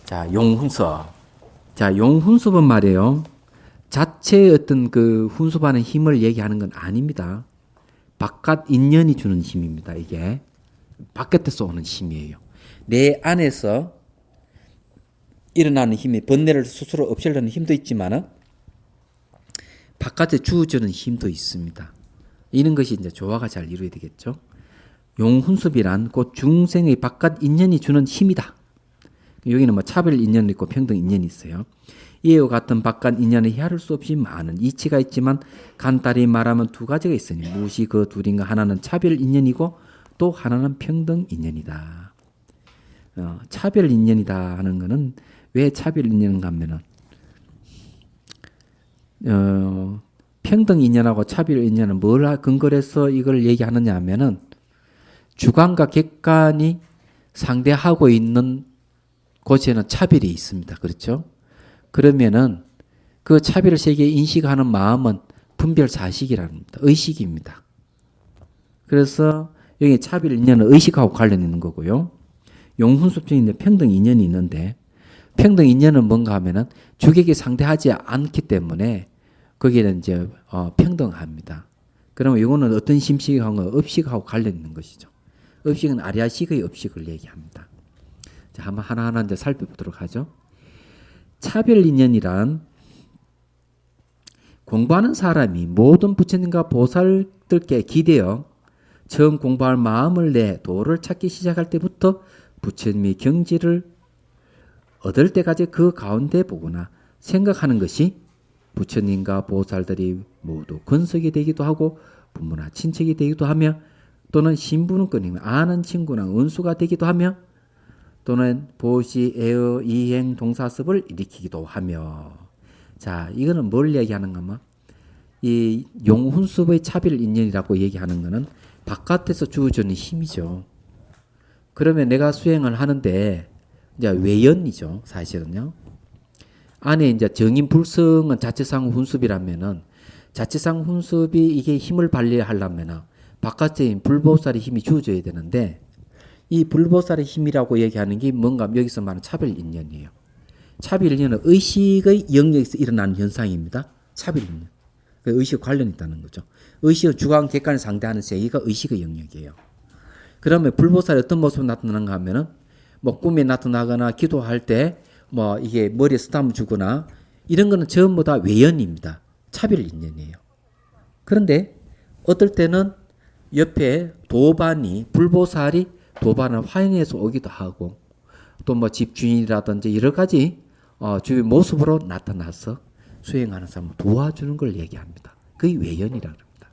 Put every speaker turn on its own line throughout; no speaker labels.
자, 용훈섭. 자, 용훈섭은 말이에요. 자체의 어떤 그 훈수하는 힘을 얘기하는 건 아닙니다. 바깥 인연이 주는 힘입니다. 이게 바깥에서 오는 힘이에요. 내 안에서 일어나는 힘이 번뇌를 스스로 없애려는 힘도 있지만은 바깥에 주어주는 힘도 있습니다. 이런 것이 이제 조화가 잘 이루어야 되겠죠. 용훈습이란 곧 중생의 바깥 인연이 주는 힘이다. 여기는 뭐 차별 인연이 있고 평등 인연이 있어요. 이와 같은 바깥 인연은 헤아릴 수 없이 많은 이치가 있지만 간단히 말하면 두 가지가 있으니 무엇이 그 둘인가. 하나는 차별 인연이고 또 하나는 평등 인연이다. 차별 인연이다 하는 것은 왜 차별 인연인가 하면은 평등 인연하고 차별 인연은 뭘 근거로 해서 이걸 얘기하느냐 하면은 주관과 객관이 상대하고 있는 곳에는 차별이 있습니다. 그렇죠? 그러면은 그 차별을 세계 인식하는 마음은 분별사식이라는 겁니다. 의식입니다. 그래서 여기 차별 인연은 의식하고 관련 있는 거고요. 용훈습적인 평등 인연이 있는데 평등 인연은 뭔가 하면은 주객이 상대하지 않기 때문에 거기에는 이제 평등합니다. 그러면 이거는 어떤 심식하고 업식하고 관련 있는 것이죠. 업식은 아리아식의 업식을 얘기합니다. 자, 한번 하나하나 이제 살펴보도록 하죠. 차별 인연이란 공부하는 사람이 모든 부처님과 보살들께 기대어 처음 공부할 마음을 내 도를 찾기 시작할 때부터 부처님의 경지를 얻을 때까지 그 가운데 보거나 생각하는 것이 부처님과 보살들이 모두 근석이 되기도 하고 부모나 친척이 되기도 하며 또는 신부는 끊이면 아는 친구나 은수가 되기도 하며 또는 보시, 애어, 이행, 동사습을 일으키기도 하며. 자, 이거는 뭘 얘기하는가 하면 이 용훈습의 차별 인연이라고 얘기하는 것은 바깥에서 주어주는 힘이죠. 그러면 내가 수행을 하는데 이제 외연이죠, 사실은요. 안에 이제 정인 불성은 자체상 훈습이라면은 자체상 훈습이 이게 힘을 발휘하려면은 바깥에 불보살의 힘이 주어져야 되는데 이 불보살의 힘이라고 얘기하는 게 뭔가 여기서 말하는 차별 인연이에요. 차별 인연은 의식의 영역에서 일어나는 현상입니다. 차별 인연. 의식과 관련이 있다는 거죠. 의식은 주관 객관을 상대하는 세계가 의식의 영역이에요. 그러면 불보살이 어떤 모습으로 나타나는가 하면은 뭐 꿈에 나타나거나 기도할 때 뭐 이게 머리에 쓰담을 주거나 이런 거는 전부 다 외연입니다. 차별 인연이에요. 그런데 어떨 때는 옆에 도반이 불보살이 도반을 화행해서 오기도 하고 또 뭐 집주인이라든지 여러 가지 주위 모습으로 나타나서 수행하는 사람을 도와주는 걸 얘기합니다. 그게 외연이라고 합니다.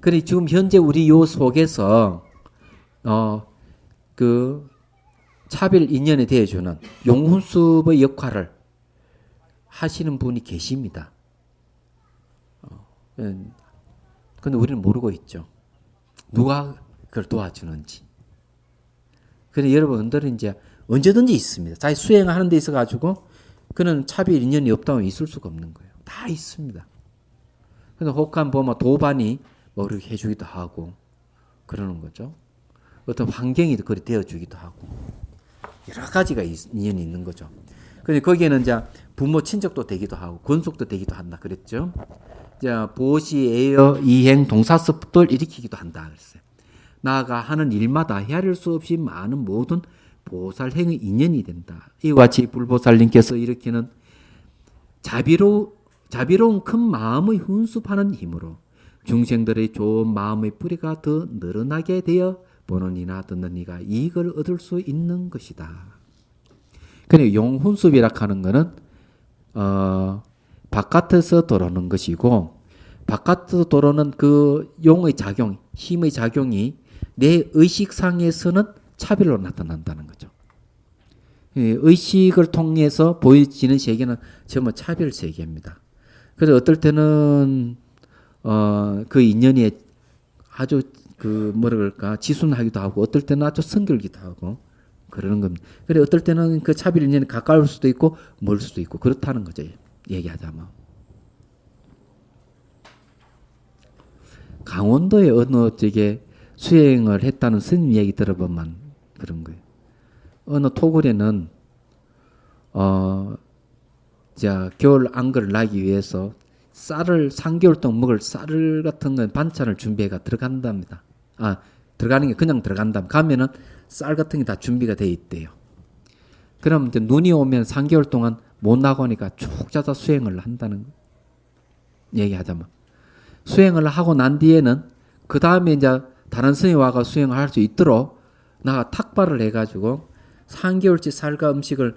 그래 지금 현재 우리 요 속에서 그 차별 인연에 대해주는 용훈습의 역할을 하시는 분이 계십니다. 근데 우리는 모르고 있죠. 누가 그걸 도와주는지. 그래 여러분들은 이제 언제든지 있습니다. 자기 수행하는 데 있어가지고 그는 차별 인연이 없다면 있을 수가 없는 거예요. 다 있습니다. 근데 혹한 보면 도반이 뭐 이렇게 해주기도 하고 그러는 거죠. 어떤 환경이 그리 되어주기도 하고 여러 가지가 인연이 있는 거죠. 근데 거기에는 이제 부모 친척도 되기도 하고 권속도 되기도 한다 그랬죠. 이제 보시, 애여, 이행, 동사습을 일으키기도 한다 그랬어요. 나아가 하는 일마다 헤아릴 수 없이 많은 모든 보살행의 인연이 된다. 이와 같이 불보살님께서 일으키는 자비로운 큰 마음의 훈습하는 힘으로 중생들의 좋은 마음의 뿌리가 더 늘어나게 되어 보는 이나 듣는 이가 이익을 얻을 수 있는 것이다. 그러니까 용훈습이라 하는 것은 바깥에서 들어오는 것이고 바깥에서 들어오는 그 용의 작용, 힘의 작용이 내 의식상에서는 차별로 나타난다는 거죠. 의식을 통해서 보여지는 세계는 전부 차별 세계입니다. 그래서 어떨 때는 그 인연이 아주 그 뭐라 그럴까 지순하기도 하고 어떨 때는 아주 성결기도 하고 그러는 겁니다. 그래 어떨 때는 그 차별 인연이 가까울 수도 있고 멀 수도 있고 그렇다는 거죠. 얘기하자면 강원도의 어느 쪽에 수행을 했다는 스님 얘기 들어보면 그런 거예요. 어느 토굴에는 겨울 안거를 나기 위해서 쌀을 3개월 동안 먹을 쌀 같은 건 반찬을 준비해가 들어간답니다. 들어가는 게 그냥 들어간다. 가면은 쌀 같은 게 다 준비가 돼 있대요. 그럼 이제 눈이 오면 3개월 동안 못 나가니까 쭉 자다 수행을 한다는 얘기하자면, 수행을 하고 난 뒤에는 그 다음에 이제 다른 스님이 와가 수행을 할 수 있도록 나가 탁발을 해가지고 3개월치 쌀과 음식을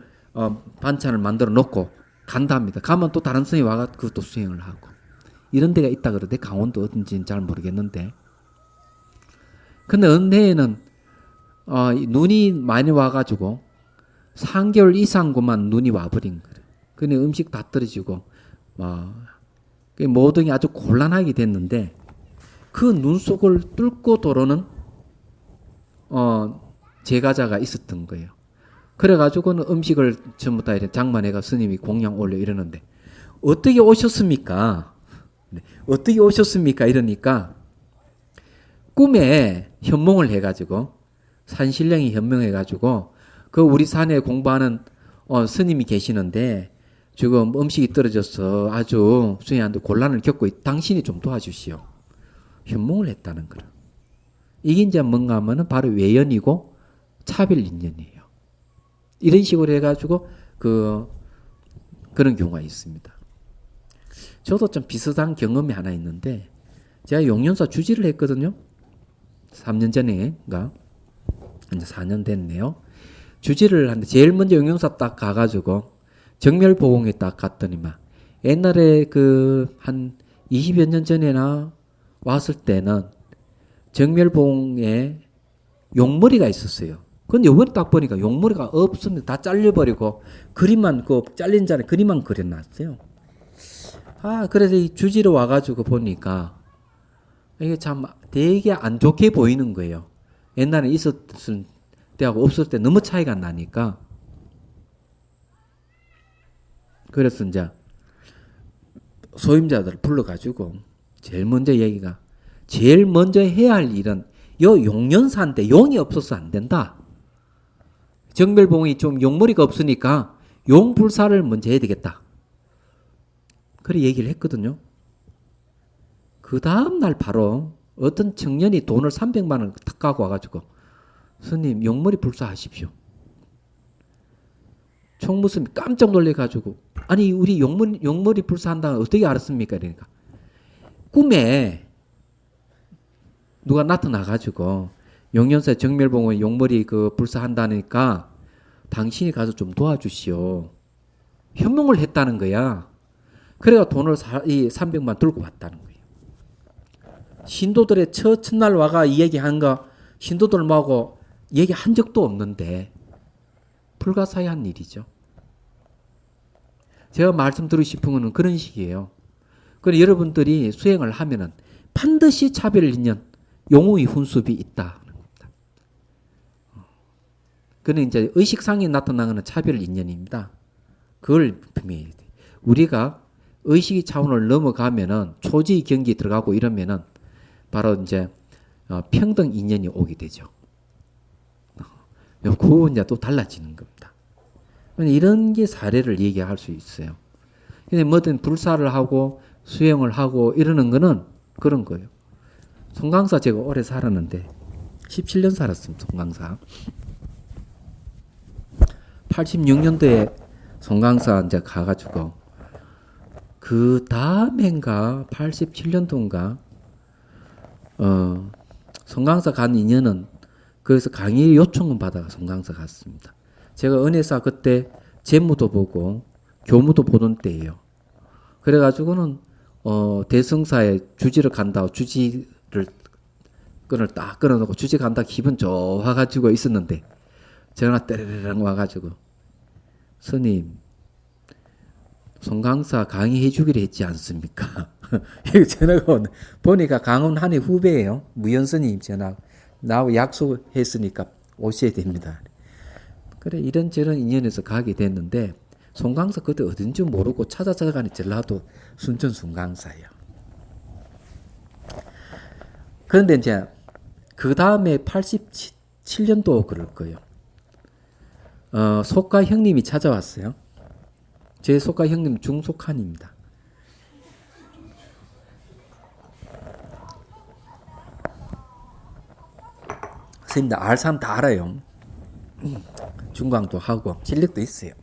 반찬을 만들어 놓고 간답니다. 가면 또 다른 스님이 와가 그것도 수행을 하고, 이런 데가 있다 그러대. 강원도 어딘지는 잘 모르겠는데. 근데 어느 해에는 눈이 많이 와가지고 3개월 이상고만 눈이 와버린 거예요. 근데 음식 다 떨어지고 모든 게 아주 곤란하게 됐는데, 그 눈 속을 뚫고 도로는 제가자가 있었던 거예요. 그래가지고는 음식을 전부 다 이렇게 장만해가 스님이 공양 올려 이러는데, 어떻게 오셨습니까? 어떻게 오셨습니까? 이러니까 꿈에 현몽을 해가지고, 산신령이 현명해가지고 그 우리 산에 공부하는 스님이 계시는데 지금 음식이 떨어져서 아주 수행하는데 곤란을 겪고 당신이 좀 도와주시오. 현몽을 했다는 거라. 이게 이제 뭔가 하면은 바로 외연이고 차별 인연이에요. 이런 식으로 해가지고 그런 경우가 있습니다. 저도 좀 비슷한 경험이 하나 있는데, 제가 용연사 주지를 했거든요. 3년 전에인가 이제 4년 됐네요. 주지를 하는데 제일 먼저 용연사 딱 가가지고 정멸보공에 딱 갔더니만, 옛날에 한 20여 년 전에나 왔을 때는 정멸봉에 용머리가 있었어요. 근데 이번에 딱 보니까 용머리가 없습니다. 다 잘려버리고 그림만 잘린 자리에 그림만 그려놨어요. 그래서 이 주지로 와가지고 보니까 이게 참 되게 안 좋게 보이는 거예요. 옛날에 있었을 때하고 없을 때 너무 차이가 나니까. 그래서 이제 소임자들을 불러가지고 제일 먼저 해야 할 일은 용연사인데 용이 없어서 안 된다. 정멸봉이 좀 용머리가 없으니까 용불사를 먼저 해야 되겠다. 그래 얘기를 했거든요. 그 다음날 바로 어떤 청년이 돈을 300만 원 탁 갖고 와가지고, 스님 용머리 불사하십시오. 총무스님이 깜짝 놀래가지고, 아니 우리 용머리 불사한다는 어떻게 알았습니까? 그러니까 꿈에 누가 나타나가지고 용연사 정멸봉은 용머리 불사한다니까 당신이 가서 좀 도와주시오. 현몽을 했다는 거야. 그래가 돈을 300만 들고 왔다는 거예요. 신도들의 첫날 와가 이 얘기한 거 신도들하고 얘기한 적도 없는데 불가사의한 일이죠. 제가 말씀드리고 싶은 거는 그런 식이에요. 그래서 여러분들이 수행을 하면은 반드시 차별 인연, 용의 훈습이 있다. 그는 이제 의식상에 나타나는 차별 인연입니다. 그걸 분명히 우리가 의식의 차원을 넘어가면은 초지 경기에 들어가고 이러면은 바로 이제 평등 인연이 오게 되죠. 그 이제 또 달라지는 겁니다. 이런 게 사례를 얘기할 수 있어요. 근데 뭐든 불사를 하고 수행을 하고 이러는 거는 그런 거예요. 송강사 제가 오래 살았는데 17년 살았습니다. 송강사. 86년도에 송강사 이제 가가지고 그 다음엔가 87년도인가 송강사 간 인연은 그래서 강의 요청을 받아가 송강사 갔습니다. 제가 은혜사 그때 재무도 보고 교무도 보던 때예요. 그래가지고는 대승사에 주지를 간다고 주지를 끈을 딱 끊어놓고 주지 간다 기분 좋아가지고 있었는데 전화 때르르랑 와가지고 스님 송강사 강의해 주기로 했지 않습니까? 이거 전화가 보니까 강원 한해 후배예요. 무연스님 전화 나하고 약속했으니까 오셔야 됩니다. 그래 이런저런 인연에서 가게 됐는데 송강사 그때 어딘지 모르고 찾아가니 전라도 순천 송강사예요. 그런데 이제 그 다음에 87년도 그럴 거예요. 속가 형님이 찾아왔어요. 제 속가 형님 중속한입니다. 선생님들 알 사람 다 알아요. 중광도 하고 실력도 있어요.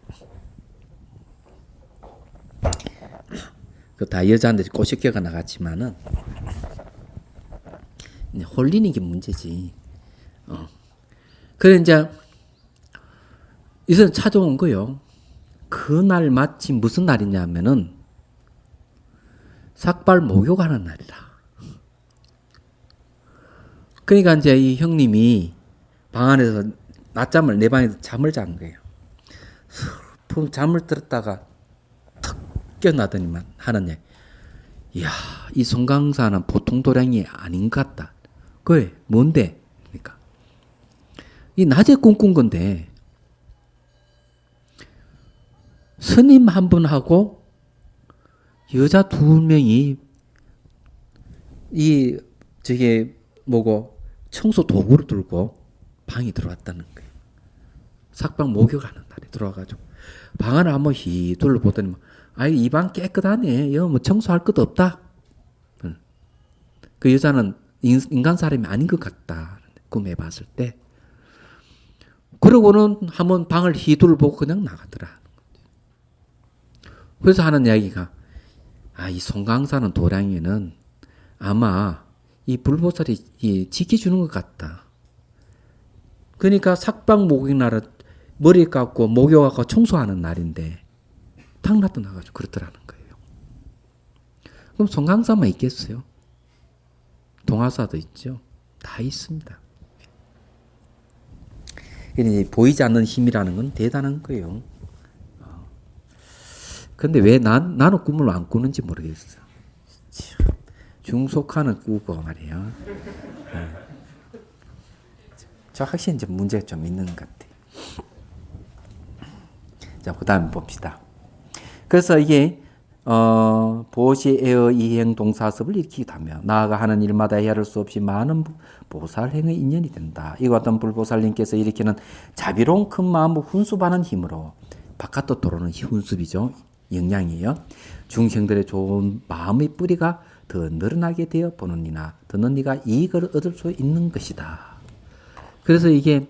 그 다 여자한테 꼬시겨가 나갔지만은 홀리는 게 문제지. 그래 이제 이선 찾아온 거요. 그날 마침 무슨 날이냐면은 삭발 목욕하는 날이라. 그러니까 이제 이 형님이 방 안에서 낮잠을 내 방에서 잠을 잔 거예요. 잠을 들었다가 턱 깨어나더니만 하는 얘기. 이야, 이 송강사는 보통 도량이 아닌 것 같다. 그래, 뭔데? 그러니까 이 낮에 꿈꾼 건데 스님 한 분하고 여자 2명이 이 저게 뭐고 청소 도구를 들고 방에 들어왔다는 거예요. 삭방 목욕하는 날에 들어와가지고 방 안을 한번 휘 둘러보더니 아이 이 방 깨끗하네. 여기 뭐 청소할 것도 없다. 그 여자는 인간 사람이 아닌 것 같다. 꿈에 봤을 때. 그러고는 한번 방을 휘 둘러보고 그냥 나가더라. 그래서 하는 이야기가 이 송강사는 도량에는 아마 이 불보살이 지켜주는 것 같다. 그러니까 삭방 목욕 날은 머리 깎고 목욕하고 청소하는 날인데 탁 나타나가지고 그렇더라는 거예요. 그럼 송강사만 있겠어요? 동화사도 있죠. 다 있습니다. 보이지 않는 힘이라는 건 대단한 거예요. 근데 왜 나는 꿈을 안 꾸는지 모르겠어. 중속하는 꾸고 말이에요. 저 확실히 이제 문제가 좀 있는 것 같아. 자, 그 다음에 봅시다. 그래서 이게 보시에어 이행 동사섭을 일으키기도 하며 나아가 하는 일마다 헤아릴 수 없이 많은 보살행의 인연이 된다. 이와 같은 불보살님께서 일으키는 자비로운 큰 마음을 훈수하는 힘으로 바깥으로 들어오는 훈수이죠. 영향이에요. 중생들의 좋은 마음의 뿌리가 더 늘어나게 되어 보는 이나 듣는 이가 이익을 얻을 수 있는 것이다. 그래서 이게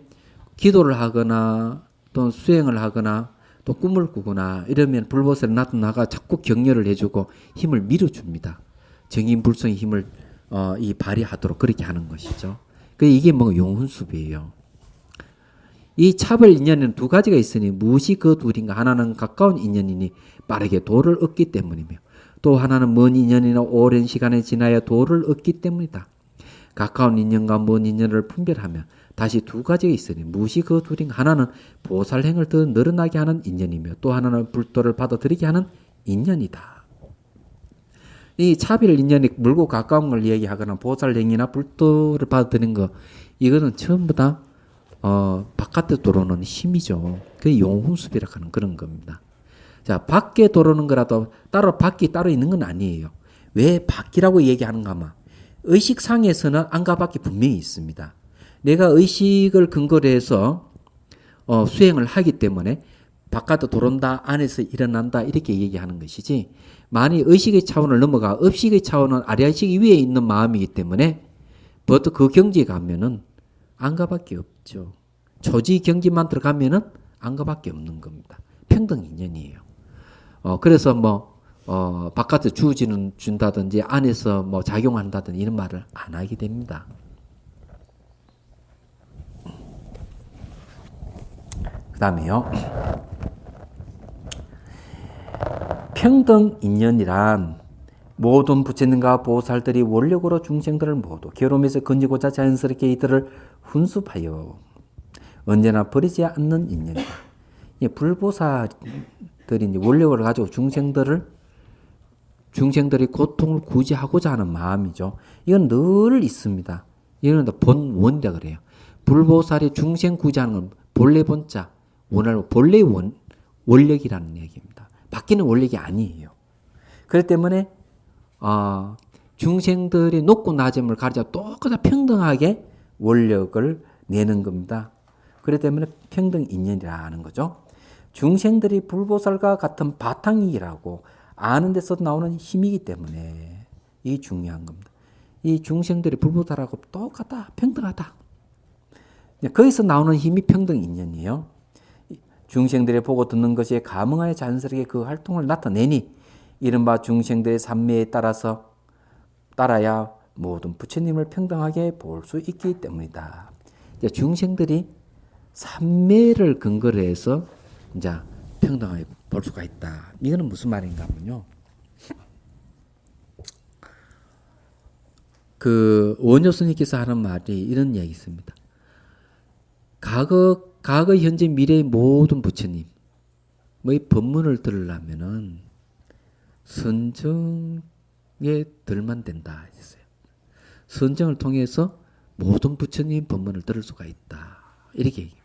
기도를 하거나 또 수행을 하거나 또 꿈을 꾸거나 이러면 불보살이 나타나가 자꾸 격려를 해주고 힘을 밀어줍니다. 정인불성의 힘을 이 발휘하도록 그렇게 하는 것이죠. 이게 뭐 용훈습이에요. 이 차별 인연에는 두 가지가 있으니 무엇이 그 둘인가. 하나는 가까운 인연이니 빠르게 도를 얻기 때문이며 또 하나는 먼 인연이나 오랜 시간에 지나야 도를 얻기 때문이다. 가까운 인연과 먼 인연을 분별하며 다시 두 가지가 있으니 무엇이 그 둘인가. 하나는 보살행을 더 늘어나게 하는 인연이며 또 하나는 불도를 받아들이게 하는 인연이다. 이 차별 인연이 멀고 가까운 걸 이야기하거나 보살행이나 불도를 받아들이는 거 이거는 전부 다 바깥에 들어오는 힘이죠. 그게 용훈습이라고 하는 그런 겁니다. 자, 밖에 들어오는 거라도 밖이 따로 있는 건 아니에요. 왜 밖이라고 얘기하는가 하면 의식상에서는 안과 밖이 분명히 있습니다. 내가 의식을 근거로 해서 수행을 하기 때문에 바깥으로 들어온다, 안에서 일어난다 이렇게 얘기하는 것이지 만일 의식의 차원을 넘어가 업식의 차원은 아래의식 위에 있는 마음이기 때문에 보통 그 경지에 가면은 안과 밖에 없죠. 초지 경지만 들어가면은 안과 밖에 없는 겁니다. 평등 인연이에요. 그래서 바깥에 주어지는 준다든지 안에서 작용한다든지 이런 말을 안 하게 됩니다. 그 다음에요. 평등 인연이란 모든 부처님과 보살들이 원력으로 중생들을 모두 괴로움에서 건지고자 자연스럽게 이들을 훈습하여 언제나 버리지 않는 인연이다. 불보살들이 이제 원력을 가지고 중생들이 고통을 구제하고자 하는 마음이죠. 이건 늘 있습니다. 이건 본원이라 그래요. 불보살이 중생 구제하는 건 본래 본자, 본래 원력이라는 얘기입니다. 바뀌는 원력이 아니에요. 그렇기 때문에 중생들이 높고 낮음을 가리자 똑같이 평등하게 원력을 내는 겁니다. 그렇기 때문에 평등 인연이라는 거죠. 중생들이 불보살과 같은 바탕이라고 아는 데서 나오는 힘이기 때문에 이 중요한 겁니다. 이 중생들이 불보살하고 똑같다, 평등하다. 거기서 나오는 힘이 평등 인연이에요. 중생들이 보고 듣는 것이 감응하여 자연스럽게 그 활동을 나타내니 이른바 중생들의 삼매에 따라야 모든 부처님을 평등하게 볼 수 있기 때문이다. 이제 중생들이 삼매를 근거로 해서 이제 평등하게 볼 수가 있다. 이거는 무슨 말인가 하면요. 그 원효 스님께서 하는 말이 이런 이야기 있습니다. 과거, 현재, 미래의 모든 부처님의 법문을 들으려면은 선정에 들만 된다 했어요. 선정을 통해서 모든 부처님 법문을 들을 수가 있다. 이렇게 얘기합니다.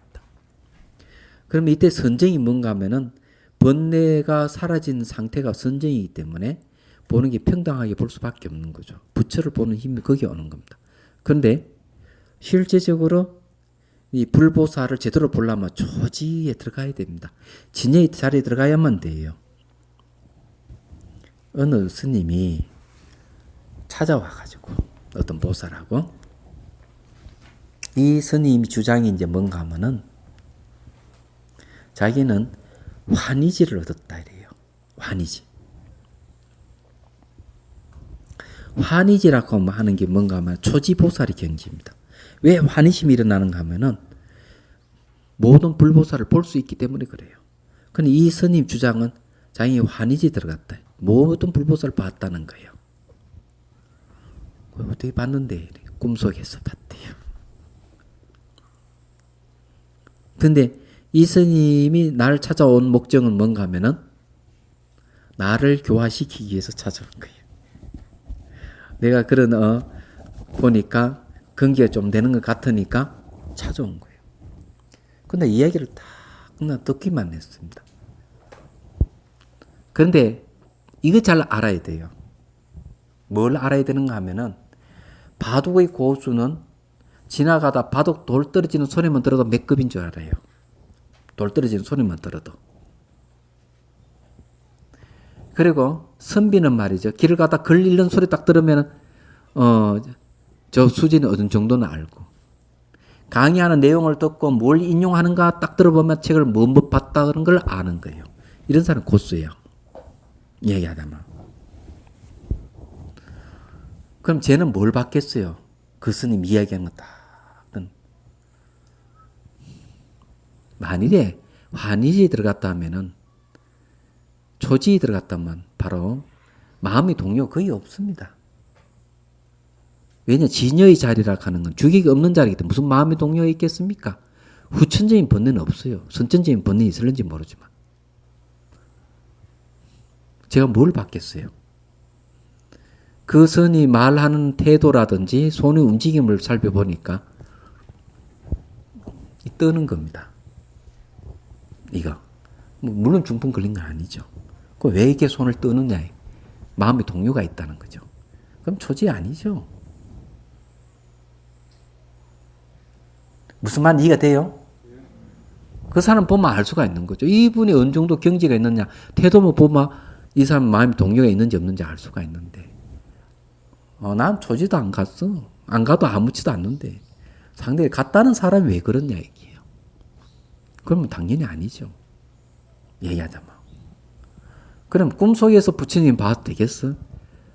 그러면 이때 선정이 뭔가 하면은 번뇌가 사라진 상태가 선정이기 때문에 보는 게 평등하게 볼 수밖에 없는 거죠. 부처를 보는 힘이 거기에 오는 겁니다. 그런데 실제적으로 이 불보살을 제대로 보려면 조지에 들어가야 됩니다. 진여의 자리에 들어가야만 돼요. 어느 스님이 찾아와가지고 어떤 보살하고 이 스님 주장이 이제 뭔가 하면은 자기는 환희지를 얻었다 이래요. 환희지. 환희지라고 하는 게 뭔가 하면 초지보살의 경지입니다. 왜 환희심이 일어나는가 하면은 모든 불보살을 볼 수 있기 때문에 그래요. 근데 이 스님 주장은 자기 환희지 들어갔다. 모든 불보살을 봤다는 거예요. 어떻게 봤는데 꿈속에서 봤대요. 근데 이 스님이 나를 찾아온 목적은 뭔가 하면은 나를 교화시키기 위해서 찾아온 거예요. 내가 그런 보니까 근기가 좀 되는 것 같으니까 찾아온 거예요. 근데 이야기를 다 그냥 듣기만 했습니다. 그런데 이거 잘 알아야 돼요. 뭘 알아야 되는가 하면은 바둑의 고수는 지나가다 바둑 돌 떨어지는 소리만 들어도 몇 급인 줄 알아요. 돌 떨어지는 소리만 들어도. 그리고 선비는 말이죠. 길을 가다 글 읽는 소리 딱 들으면 저 수준이 어느 정도는 알고. 강의하는 내용을 듣고 뭘 인용하는가 딱 들어보면 책을 뭐 봤다는 걸 아는 거예요. 이런 사람 고수예요. 얘기하다만. 그럼 쟤는 뭘 받겠어요? 그 스님 이야기한 거 다. 만일에 환희지에 들어갔다 하면은 초지에 들어갔다면 바로 마음의 동요 거의 없습니다. 왜냐 진여의 자리라고 하는 건 주객이 없는 자리이기 때문에 무슨 마음의 동요가 있겠습니까? 후천적인 번뇌는 없어요. 선천적인 번뇌 있을는지 모르지만 제가 뭘 받겠어요? 그 선이 말하는 태도라든지 손의 움직임을 살펴보니까 뜨는 겁니다. 이거 물론 중풍 걸린 건 아니죠. 왜 이렇게 손을 뜨느냐? 마음의 동요가 있다는 거죠. 그럼 초지 아니죠. 무슨 말 이해가 돼요? 그 사람 보면 알 수가 있는 거죠. 이분이 어느 정도 경지가 있느냐, 태도만 보면 이 사람 마음의 동요가 있는지 없는지 알 수가 있는데, 난 초지도 안 갔어. 안 가도 아무렇지도 않는데 상대가 갔다는 사람이 왜 그러냐 얘기예요. 그러면 당연히 아니죠. 얘기하자면. 그럼 꿈속에서 부처님 봐도 되겠어?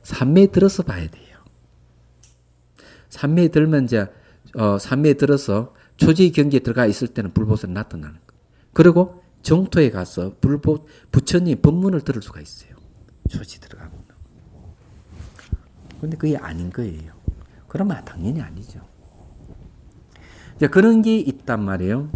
삼매에 들어서 봐야 돼요. 삼매에 들면 이제 삼매에 들어서 초지 경지에 들어가 있을 때는 불보살이 나타나는 거예요. 그리고 정토에 가서 부처님 법문을 들을 수가 있어요. 초지 들어가면. 근데 그게 아닌 거예요. 그러면 당연히 아니죠. 이제 그런 게 있단 말이에요.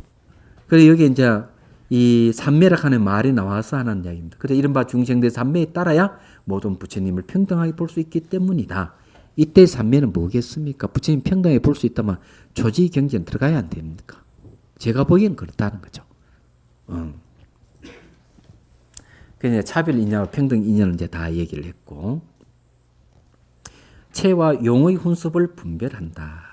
그래서 여기 이제 이 삼매라 하는 말이 나와서 하는 이야기입니다. 그래서 이른바 중생대 삼매에 따라야 모든 부처님을 평등하게 볼 수 있기 때문이다. 이때 삼매는 뭐겠습니까? 부처님 평등하게 볼 수 있다면 초지 경지는 들어가야 안 됩니까? 제가 보기엔 그렇다는 거죠. 그래서 차별 인연과 평등 인연을 이제 다 얘기를 했고, 체와 용의 훈습을 분별한다.